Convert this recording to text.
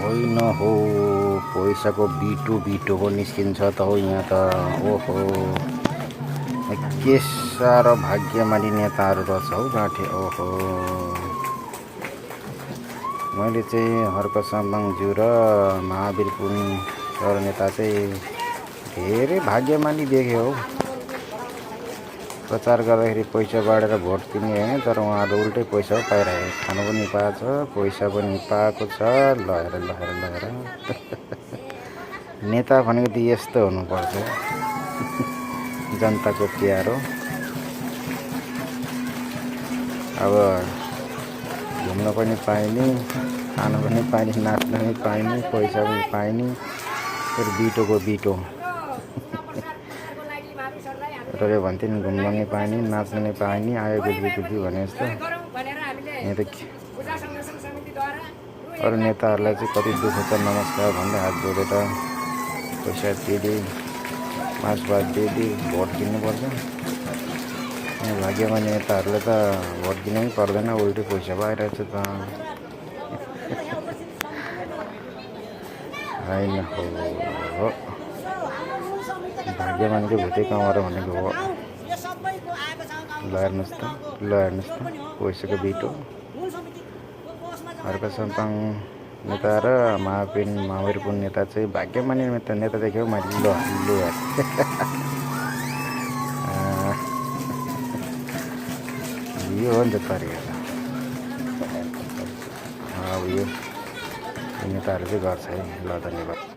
होइन हो पैसाको बिटो निस्किन्छ त हो यहाँ त। ओहो के साह्रो भाग्यमानी नेताहरू रहेछ हौ गाँठे। ओहो मैले चाहिँ हर्क साम्बाङज्यू र महावीर पुन सर नेता चाहिँ धेरै भाग्यमानी देखेँ हौ। प्रचार गर्दाखेरि पैसा बाँडेर भोट दिने होइन, तर उहाँहरू उल्टै पैसा पाइरहेको, खानु पनि पाएको छ, पैसा पनि पाएको छ। लहेर नेता भनेको त यस्तो हुनुपर्छ, जनताको प्यारो। अब घुम्न पनि पाइने, खानु पनि पाइने, नाच्न पनि पाइने, पैसा पनि पाइने, फेरि बिटोको बिटो र भन्थ्यो नि, घुम्न पनि पाइने, नाच्न पनि पाइने, आयो गुल्बी भने जस्तो। यहाँ त अरू नेताहरूलाई चाहिँ कति दुःख छ, नमस्कार भन्दै हात जोडेर पैसा दिदी मासुभात दिदी भोट दिनुपर्छ। यहाँ भाग्यमानी नेताहरूले त भोट दिनै पर्दैन, उल्टै पैसा पाइरहेछ त। होइन हो भाग्यमानीको भुतै कमाएर भनेको हो। ल हेर्नुहोस् त पैसाको बिटो। हर्क साम्बाङ नेता र महावीर पुन नेता चाहिँ भाग्यमानी नेता देख्यो मैले। ल यो हो नि त तरिका त। अब यो नेताहरू चाहिँ गर्छ है। ल धन्यवाद।